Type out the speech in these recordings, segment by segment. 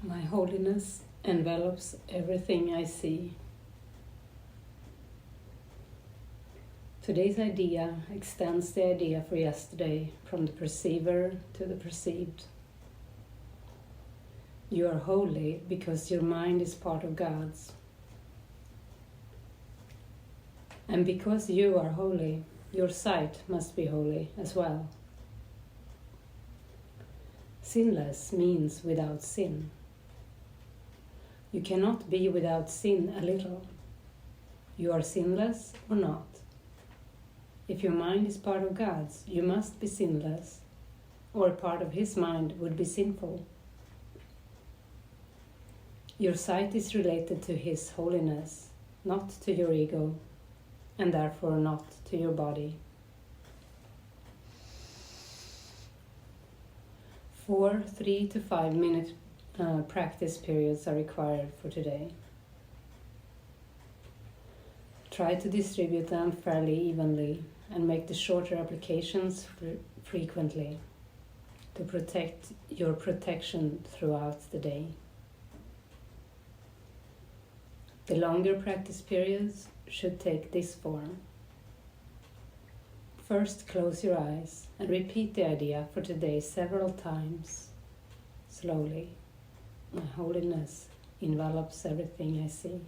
My holiness envelops everything I see. Today's idea extends the idea for yesterday from the perceiver to the perceived. You are holy because your mind is part of God's. And because you are holy, your sight must be holy as well. Sinless means without sin. You cannot be without sin a little. You are sinless or not. If your mind is part of God's, you must be sinless, or a part of His mind would be sinful. Your sight is related to His holiness, not to your ego, and therefore not to your body. 4 3 to 5 minute practice periods are required for today. Try to distribute them fairly evenly and make the shorter applications frequently to protect your protection throughout the day. The longer practice periods should take this form. First, close your eyes and repeat the idea for today several times, slowly. My holiness envelops everything I see.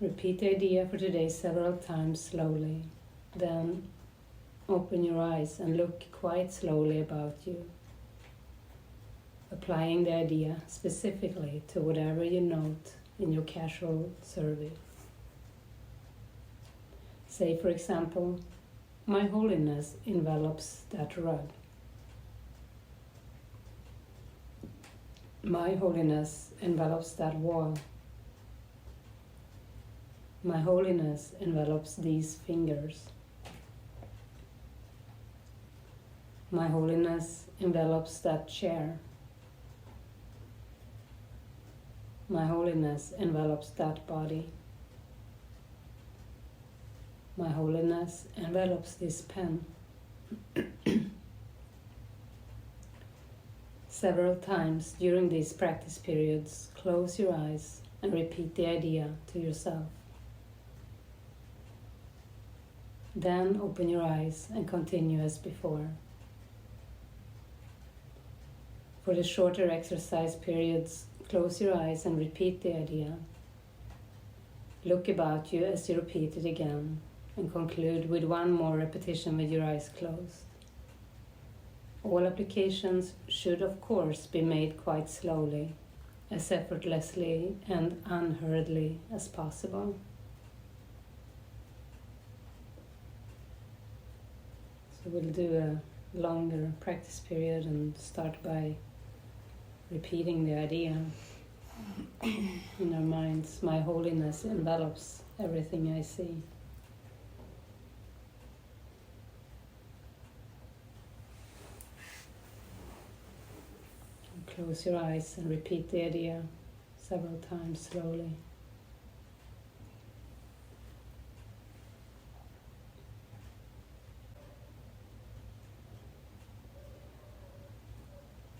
Repeat the idea for today several times slowly. Then open your eyes and look quite slowly about you, applying the idea specifically to whatever you note in your casual survey. Say, for example, my holiness envelops that rug. My holiness envelops that wall. My holiness envelops these fingers. My holiness envelops that chair. My holiness envelops that body. My holiness envelops this pen. Several times during these practice periods, close your eyes and repeat the idea to yourself. Then open your eyes and continue as before. For the shorter exercise periods, close your eyes and repeat the idea. Look about you as you repeat it again and conclude with one more repetition with your eyes closed. All applications should of course be made quite slowly, as effortlessly and unhurriedly as possible. So we'll do a longer practice period and start by repeating the idea in our minds. My holiness envelops everything I see. Close your eyes and repeat the idea several times slowly.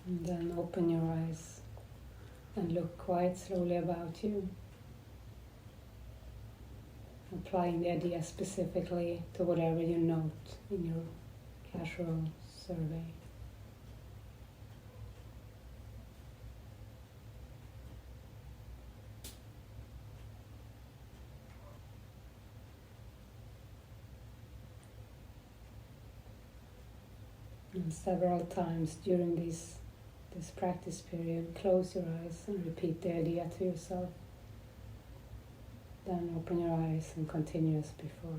And then open your eyes and look quite slowly about you, applying the idea specifically to whatever you note in your casual survey. And several times during this practice period, close your eyes and repeat the idea to yourself. Then open your eyes and continue as before.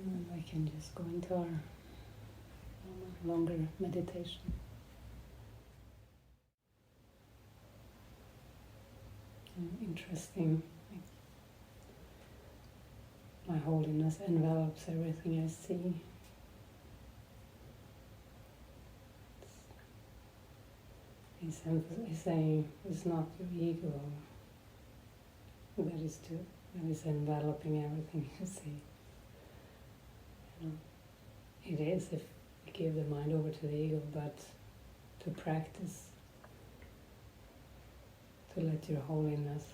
And we can just go into our longer meditation. Interesting. My holiness envelops everything I see. He's saying it's not your ego, is enveloping everything you see. It is if you give the mind over to the ego, but to practice, to let your holiness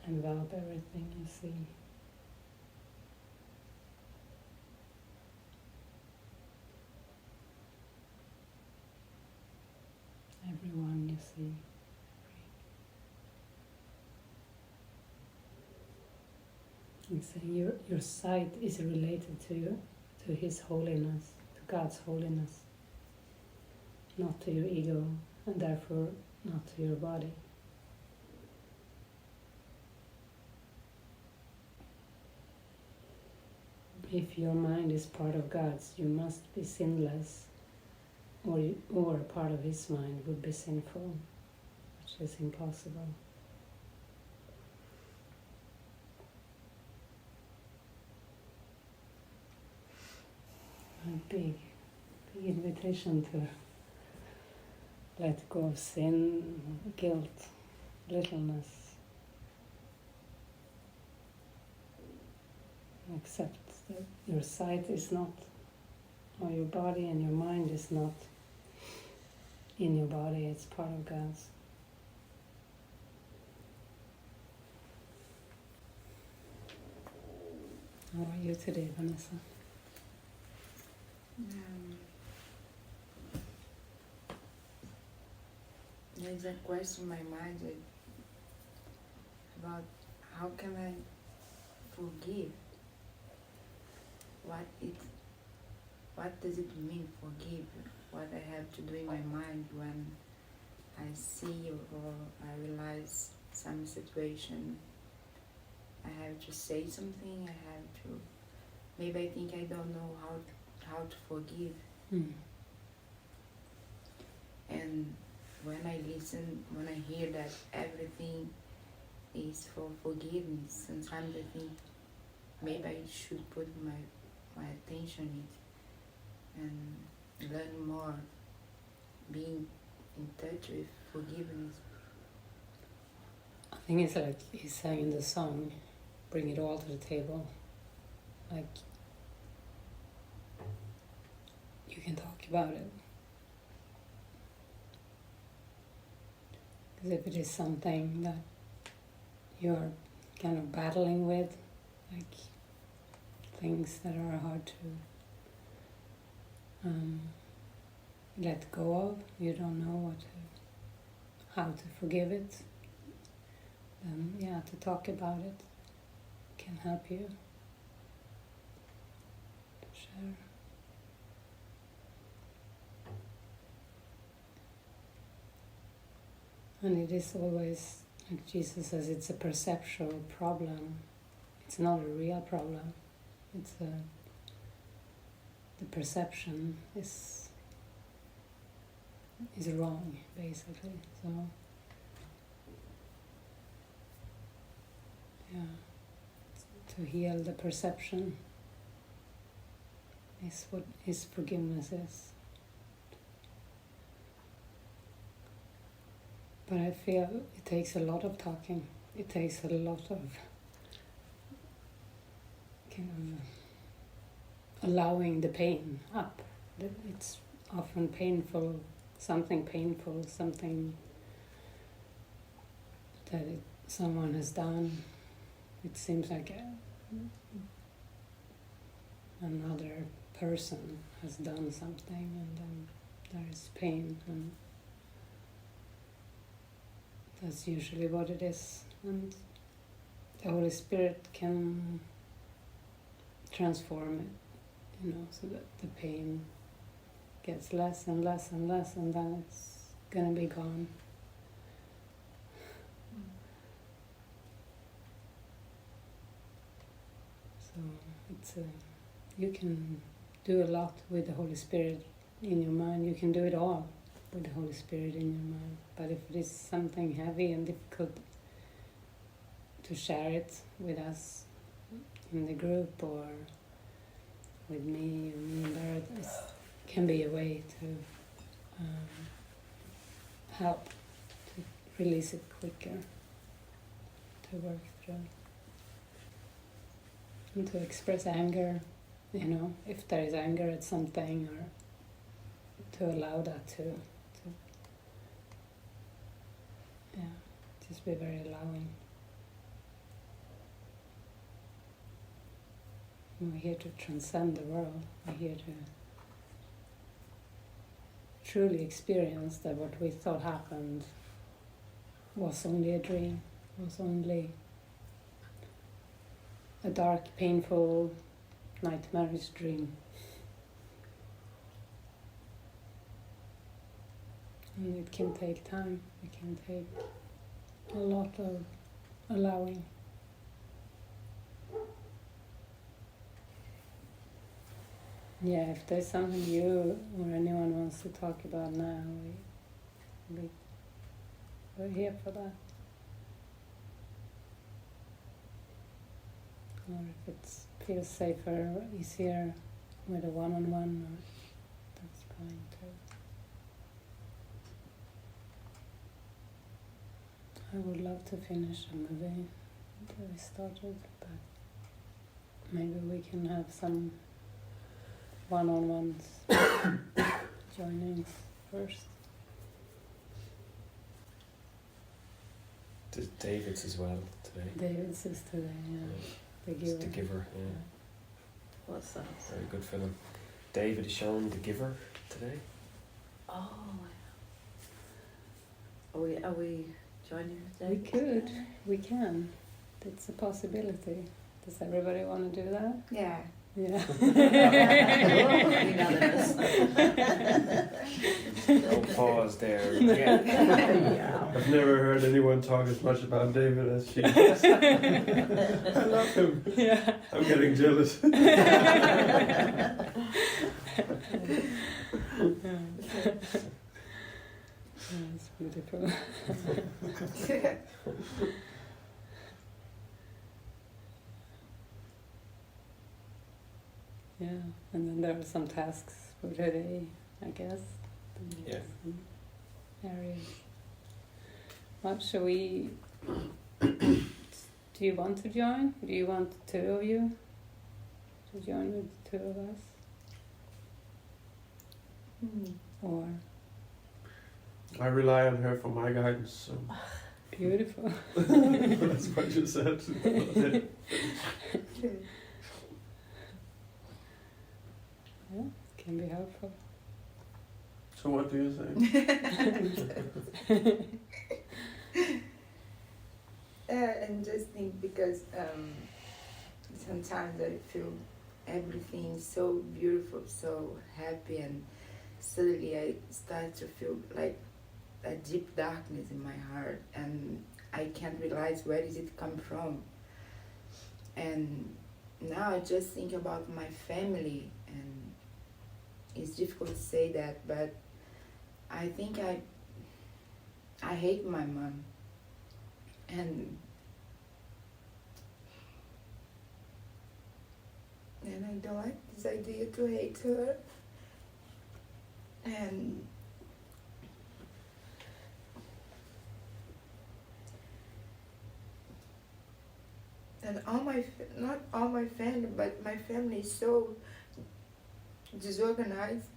envelop everything you see. Everyone you see. And saying your sight is related to His holiness, to God's holiness, not to your ego, and therefore not to your body. If your mind is part of God's, you must be sinless, or a part of His mind would be sinful, which is impossible. A big invitation to let go of sin, guilt, littleness. Accept that your sight is not, or your body and your mind is not in your body, it's part of God's. How are you today, Vanessa? There's a question in my mind about how can I forgive? What does it mean, forgive? What I have to do in my mind when I see or I realize some situation. I have to say something, I have to, maybe I think I don't know how to forgive. And when I listen, when I hear that everything is for forgiveness, sometimes I think maybe I should put my attention in it and learn more, being in touch with forgiveness. I think it's like he's saying in the song, bring it all to the table. Like, you can talk about it. Because if it is something that you're kind of battling with, like things that are hard to let go of, you don't know how to forgive it, then to talk about it can help you to share. And it is always, like Jesus says, it's a perceptual problem. It's not a real problem. It's the perception is wrong, basically. So, to heal the perception is what His forgiveness is. But I feel it takes a lot of talking. It takes a lot of kind of allowing the pain up. It's often painful, something that someone has done. It seems like another person has done something, and then there is pain, and that's usually what it is. And the Holy Spirit can transform it, so that the pain gets less and less and less, and then it's gonna be gone. So it's you can do a lot with the Holy Spirit in your mind. You can do it all with the Holy Spirit in your mind. But if it is something heavy and difficult to share it with us in the group or with me and Barret, it can be a way to help to release it quicker, to work through. And to express anger, if there is anger at something, or to allow that to just be very allowing. And we're here to transcend the world. We're here to truly experience that what we thought happened was only a dream, was only a dark, painful, nightmarish dream. And it can take time, it can take a lot of allowing. Yeah, if there's something you or anyone wants to talk about now, we're here for that. Or if it feels safer or easier with a one-on-one, that's fine too. I would love to finish a movie that we started, but maybe we can have some one-on-ones joinings first. David's as well today. David's is today, yeah. The Giver. It's The Giver, yeah. What's that? Very good film. David is showing The Giver today. Oh, are we joining today? We could, we can. It's a possibility. Does everybody want to do that? Yeah. Yeah. Unanimous. No pause there. Yeah. Yeah. I've never heard anyone talk as much about David as she does. I love him. Yeah. I'm getting jealous. That's beautiful. Yeah, and then there are some tasks for today, I guess. Yeah. Some areas. Well, shall we... Do you want to join? Do you want the two of you to join with the two of us? Or... I rely on her for my guidance, so Beautiful. that's what you said. Yeah, can be helpful. So what do you think? And just think because sometimes I feel everything so beautiful, so happy, and suddenly I start to feel like a deep darkness in my heart, and I can't realize where does it come from. And now I just think about my family, and it's difficult to say that, but I think I hate my mom, and I don't like this idea to hate her, and not all my family, but my family is so disorganized.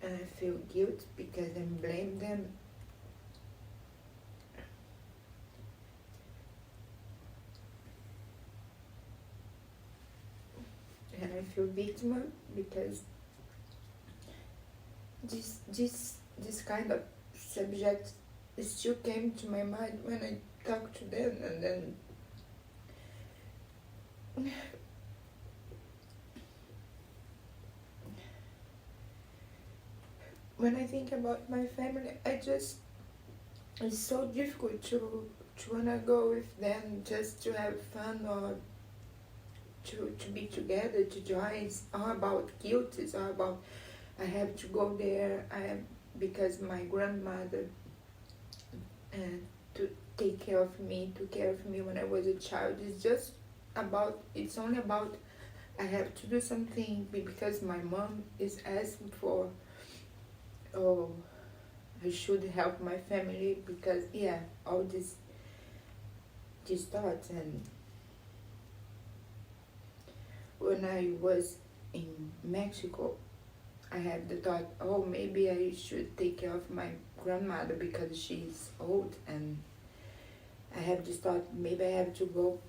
And I feel guilt because I blame them. And I feel victim because this kind of subject still came to my mind when I talked to them, and then when I think about my family, it's so difficult to wanna go with them just to have fun or to be together, to join. It's all about guilt, it's all about I have to go there, because my grandmother to take care of me, took care of me when I was a child. It's just it's only about I have to do something because my mom is asking for, oh, I should help my family because, yeah, all these thoughts. And when I was in Mexico, I had the thought, oh, maybe I should take care of my grandmother because she's old, and I have this thought, maybe I have to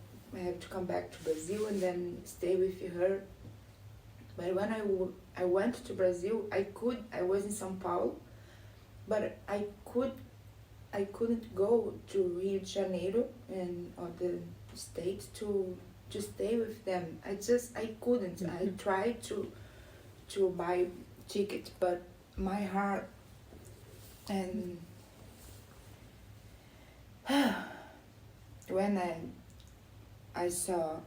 come back to Brazil and then stay with her. But when I went to Brazil, I was in São Paulo, but I couldn't go to Rio de Janeiro and other states to stay with them. I couldn't. Mm-hmm. I tried to buy tickets, but my heart and when I saw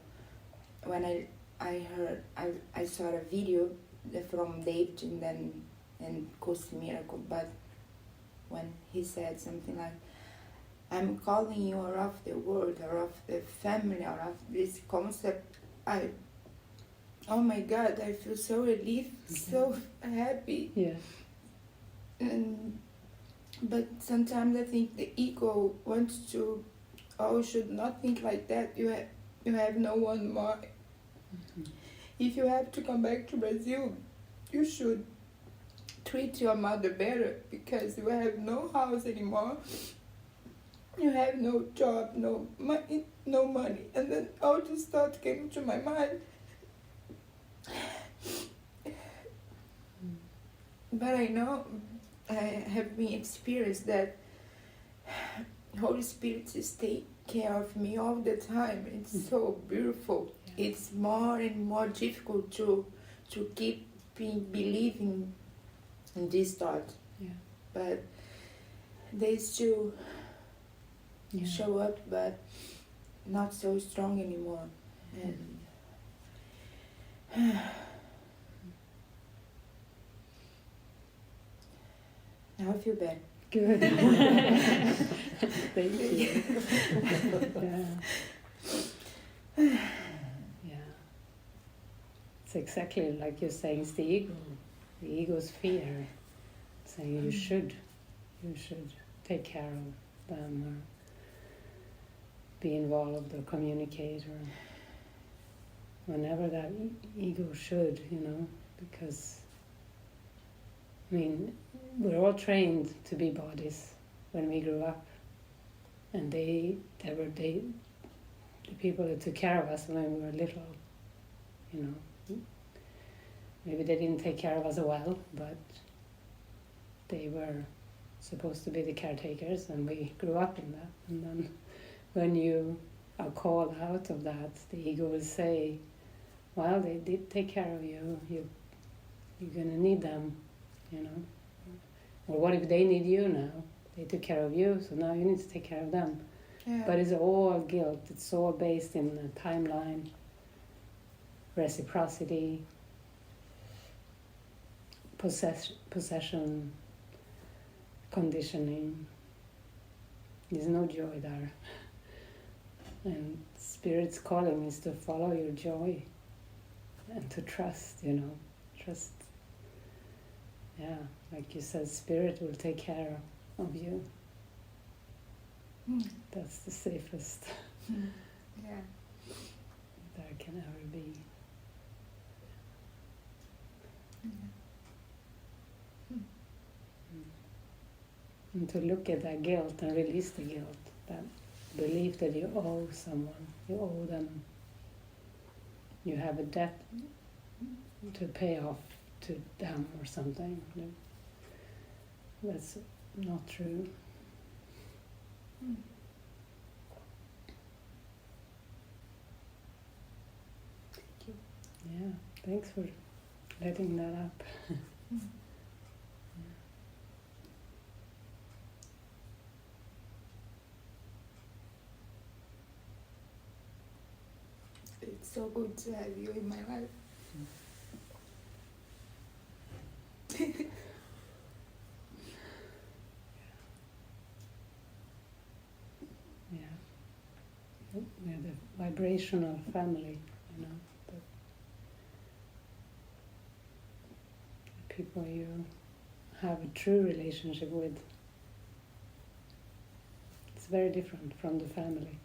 a video from David and Course in Miracle, but when he said something like, I'm calling you out of the world, out of the family, out of this concept, oh my God, I feel so relieved, so happy. Yeah. But sometimes I think the ego wants to, oh, should not think like that. You have no one more. Mm-hmm. If you have to come back to Brazil, you should treat your mother better because you have no house anymore. You have no job, no money. And then all this thought came to my mind. But I know, I have been experienced that Holy Spirit is taking care of me all the time. It's so beautiful. Yeah. It's more and more difficult to keep believing in this thought. Yeah. But they still show up, but not so strong anymore. And now I feel better. Good. Thank you. Yeah. It's exactly like you're saying, it's the ego. The ego's fear. Saying you should take care of them or be involved or communicate or whenever that ego should, because I mean, we're all trained to be bodies when we grew up, and they were the people that took care of us when we were little. Maybe they didn't take care of us well, but they were supposed to be the caretakers, and we grew up in that. And then when you are called out of that, the ego will say, well, they did take care of you, you're going to need them, Or what if they need you now? They took care of you, so now you need to take care of them. Yeah. But it's all guilt. It's all based in the timeline, reciprocity, possession, conditioning. There's no joy there. And Spirit's calling is to follow your joy and to trust, trust. Yeah, like you said, Spirit will take care of you. That's the safest there can ever be. And to look at that guilt and release the guilt, that belief that you owe someone, you owe them, you have a debt to pay off to them or something. That's not true. Thank you. Yeah, thanks for letting that up. It's so good to have you in my life. Yeah, we're the vibrational family, you know, the people you have a true relationship with. It's very different from the family.